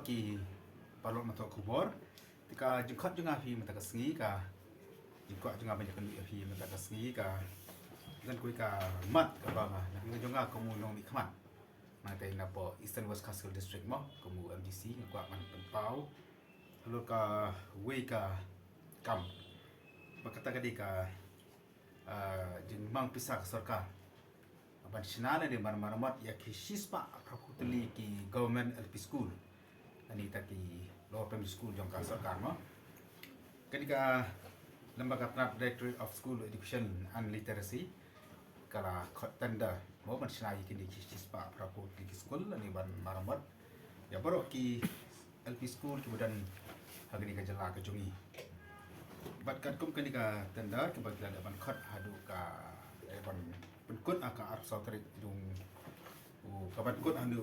ki palok matok kubor tika jengkot jenga fi mata kesengi ka jengkot jenga banyak ni fi mata kesengi ka dan kui ka mat ka ba na jenga kamu nong mi khamat na tai na po Eastern West Castle District mo kamu MDC ngwa man penpau lalu ka wei ka kam bakata ka di ka jeng mang pisah ka sarkar aban sinana di mana-mana ya ki sispa prakutli ki government LP school ani taki lower primary school jong ka sarkar mo ketika lembaga Trap Directorate of School Education and Literacy kala tender mo ban sinai kini ki sispa prakutli ki school ani ban maramat ya baru ki LP school kemudian hari ka jala ka jungi bat kan kum kenika tender ke bagian ban khot hadu ka ban penkut aka arpsotrik dung kabat kut anu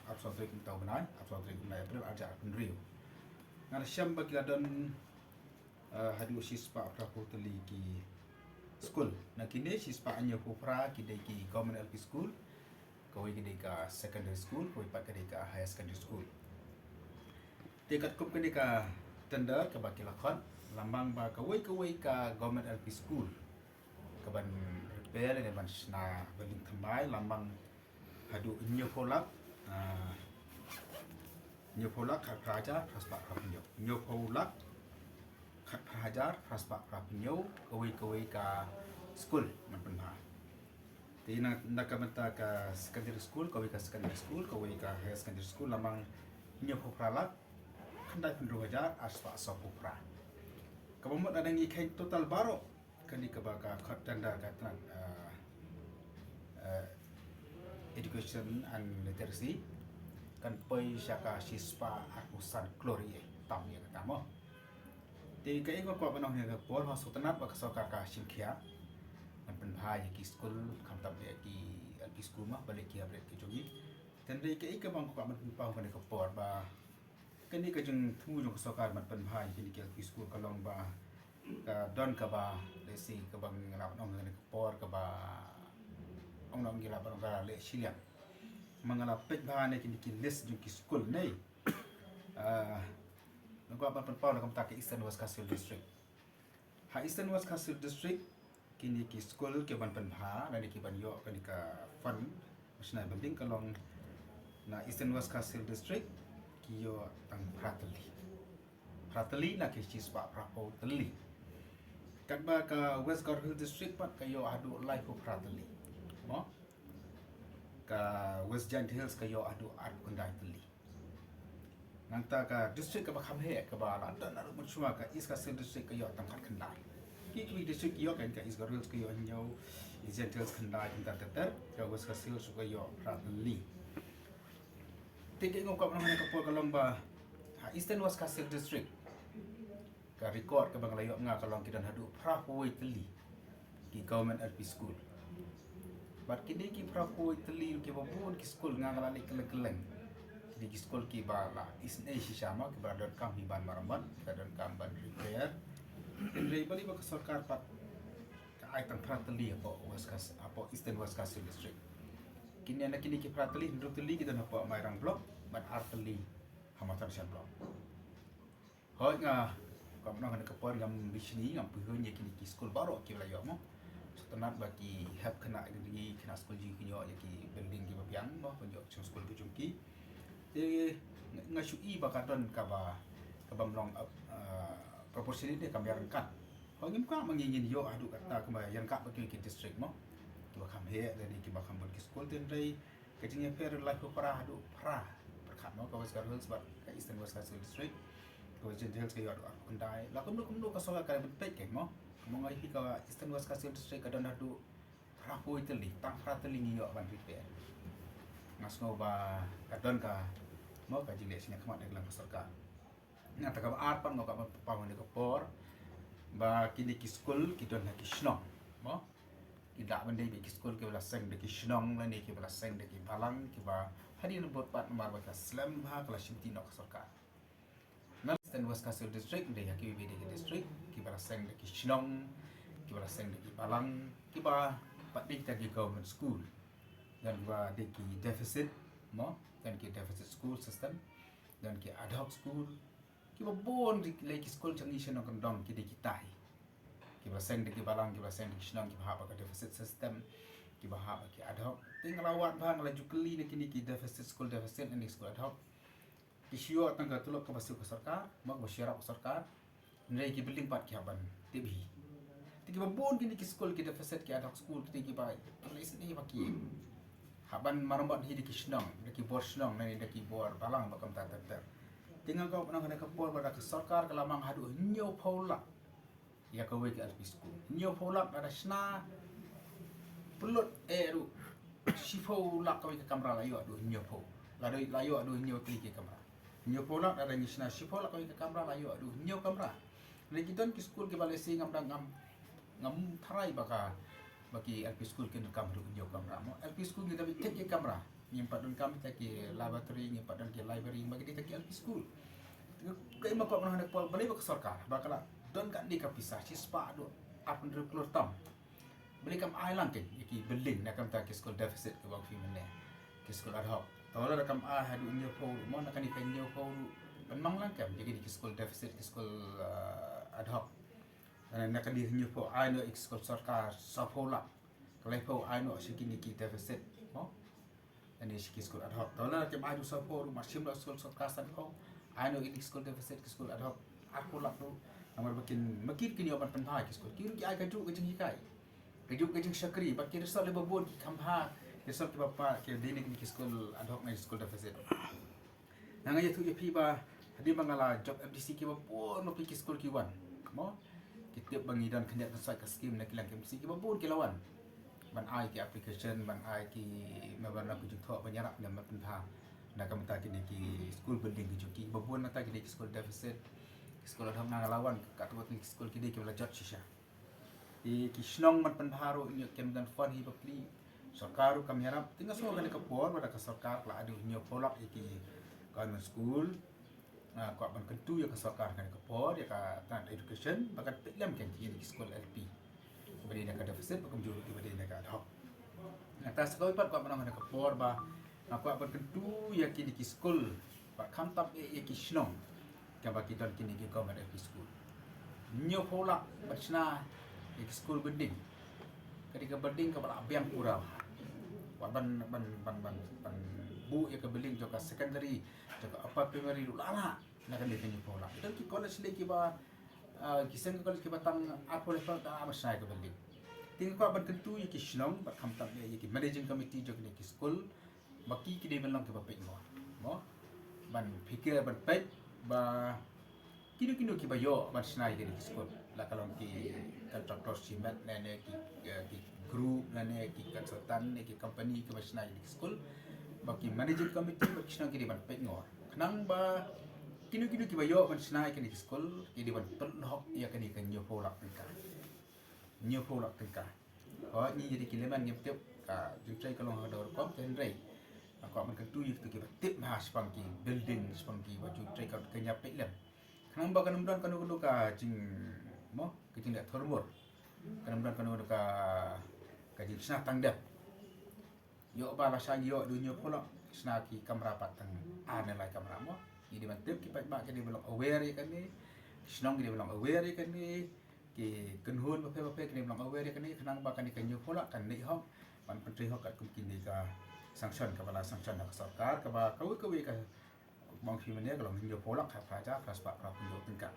arpsotrik tau benai arpsotrik benai ber aja pendriu ngar syam bagian dan hadu sispa prapo teli ki school na kini sispa anyo popra ki ki government LP school kawai ki ka secondary school kawai pat ki ka higher secondary school dekat kum kenika tender ke bagi lakon lambang ba kawai ka government LP school kaban repair dengan sna beling kembali lambang hadu new polak khat praja praspa prapinyo new polak khat praja praspa prapinyo kawai ka school man penha tina nakamata ka secondary school kawai ka secondary school kawai ka higher secondary school lambang new polak khandai pendro hajar aspa sopupra kabamot ada ngi kain total baro kani kabaka khat tanda katran education and literacy kan poi syaka sispa akusan klori tam ya katamo ti kai ko ko banong ya por ho sutanat ba kasoka ka simkhia man penbha ya ki school kam tam ya ki LP school ma balik ki abret ki jogi tendai kai ka bang ko man pau kan ka por ba kani ka jeng thu jong kasoka man penbha ya ki LP school kalong ba ka don ka ba lesi ka bang ngalap nong ka por ka ba ong nong gila ba ka le siliam mangala pek ba ne ki list jung ki school nei ngwa ba penpau na kam ta ki Eastern West Castle District ha Eastern West Castle District kini ki school ke ban penbha na ki ban yo ka ni ka fund masna banding kalong na Eastern West Castle District ki yo tang Prateli na ki sispa prapo teli kat ba ka West Garo Hill District pat kayo adu life of Prateli mo ka West Giant Hills kayo adu art kundai teli nangta ka district ka ba khamhe ka ba la dan aru muchwa ka East Castle District kayo tangkat khandai ki district yo kan ka East Garo Hills kayo nyo East Giant Hills khandai kinta teter ka West Castle Hills kayo Prateli tike ngom ka mana ka por kalong ba Eastern West Castle District ka record ka bang layo nga kalong kidan hadu prahuai teli ki government LP school bat kini ki prahuai teli ki babun ki school nga ngalali keleng kini ki school ki bala isne sisama ki badan kam hiban maramat badan kam ban repair indrei bali ba sarkar pat ka aitang prateli apo West Castle apo Eastern West Castle District kini ana kini ki prateli ndro teli kidan apo mairang block ban arteli hamatan sel block hoi nga kam nang ka por ngam bisni ngam puhun ya kini ki school baro ki layo mo setenat bagi help kena di kena school ji kinyo ya ki building ki babiang mo penjo chung school bu jungki de ngasui bakadon ka ba long proportion ni kam yang kat ho ngim ka mangingin yo adu kata ka ba yang ka bagi ki district mo ki ba kam he de ki ba kam bon ki school ten dai ka jingya fair life para adu para perkat mo ka West Garo Hills ba ka Eastern West Castle District ko jentel kayo adu kundai la kum ka soga ka bentek ke mo mo ngai ka Eastern West Castle District ka dan adu rapo iteli tang prateli ngiyo ban repair ngasno ba kadon ka mo ka jile sine khamat dalam sarkar na ta ka art pan mo ka pa mo ka por ba kini ki school ki don ki snong mo ki da ban dei ki school ki bala seng de ki snong la ni ki bala seng de ki balang ki ba hari no bot pat mar ba ka slam ba kala shinti no ka sarkar Eastern West Castle District de yaki BD district ki bara seng de ki Shnong ki bara seng de ki Balang ki ba pat dik ta ki government school dan ba de ki deficit mo dan ki deficit school system dan ki ad hoc school ki babon di lagi school changi seno kondong ki di kitai ki baseng di ki balang ki baseng di kisnong ki bahaba ka deficit system ki bahaba ki ad hoc tinggal awat bang laju keli ni kini ki deficit school deficit ni school ad hoc ki sio tangga tulok ka basu ka sarkar mak basyarap sarkar nilai ki building pat ki haban tibi tiki babon kini ki school ki deficit ki ad hoc school ki bai place ni baki haban marombat hi di kisnong di bor snong nai di bor balang bakam ta ter tinggal kau pernah kena kapor pada ke sarkar kelamang hadu nyo paula ya ka we ki LP school nyo paula ada sna pelut eru sifo la ka we ke kamera layo adu nyo po layo adu nyo ti ke kamera nyo paula ada ni sna sifo la ka we ke kamera layo adu nyo kamera ni kita ki school ke balesi ngam ngam tharai baka bagi LP school ke kamera nyo kamera mo LP school kita bi tek ke kamera nyimpat dan kami tak ke laboratory nyimpat dan ke library bagi dia tak ke LP school kai ma ko pernah nak balai ke sarkar bakala don kat di kapisa si spa do up under keluar tam beli kam island ke ki building nak kam tak ke school deficit ke bang fi mene ke school ad hoc tawala da kam hadu nyo po mo nak ni kan nyo po memang lang kam jadi di school deficit ke school ad hoc dan nak di nyo po ai no school sarkar sapola kalau po ai no sikini ki deficit mo dan ini school ad hoc tawala kam adu sapo masim la school sarkar san po ai no school deficit ke school ad hoc aku lak tu amar makin kini oban penthai ke school kiru ki ai kaju ke jing kai kaju ke jing syakri bak kira sal le babon ki khamha ke sal ki bapa ke dini ki school ad hoc na school deficit nang ya tu ya pi ba hadi mangala job FDC ki babon no pi ki school ki wan mo ki tiap bangi dan kenya sai ka scheme na kilang KMC ki babon ki lawan ban ai ki application ban ai ki maban la ku jung tho banyarak na pentha na kam ta ki school building ki juki babon na ta ki school deficit school ad hoc na lawan ka tu ki school ki ki belajar shisha di kisnong man penharu ni kem dan fund hi bakli sarkaru kami harap tinggal semua kan ke por pada ke sarkar la adu nyo polak iki government school na ko ban kentu ya ke sarkar kan ke por ya ka tan education bakat pilam kan ki school LP beri nak deficit bakam juru ki beri nak ad hoc atas kau pat ko ban ke por ba aku ban kentu ya ki school ba kham tap ya ki snong ka ba ki don kini ki government LP school nyo polak bachna school building ketika building ke abiang kurang ban bu ya ke building joka secondary joka upper primary lala na kan dia pola dan ki college le ki ba kisen college ki batang apa level ta amasai ke building ting ko ban tentu ya ki shlong ba kham tam ya ki managing committee joka ni ki school baki ki dia melang ke ba pek mo ban fikir ban pek ba kini ki ba yo ban snai ke ni school la kalau ki kontraktor simet nene ki group nene ki konsultan ne ki company ki basna di school baki managing committee baki sna ki ban pek ngor knang ba kini ki bayo ban sna ki di school ki di ban pelhok ya kan ikan nyo polak tengka oh ni jadi kileman ni tiap ka jutrai kalau ada kom tenrei aku man kentu yuk ki tip ma spangki building spangki baju trai ka kenya pek lem knang ba kan ka jing mo kita nak termur kadang-kadang kena ka kaji sna tangdap yo ba la sa yo dunya pula sna ki kamera patang ana lai kamera mo ini mantep ki ba ke belum aware kan ni snong dia belum aware kan ni ki kenhun ba ke belum aware kan ni kenang ba kan ni kanyo pula kan ni ho pan pentri ho kat kumkin ni ka sanction ka bala sanction ka sarkar ka ba kau ka bang fi mene kalau nyo pula ka praja ka spa ka punyo tingkat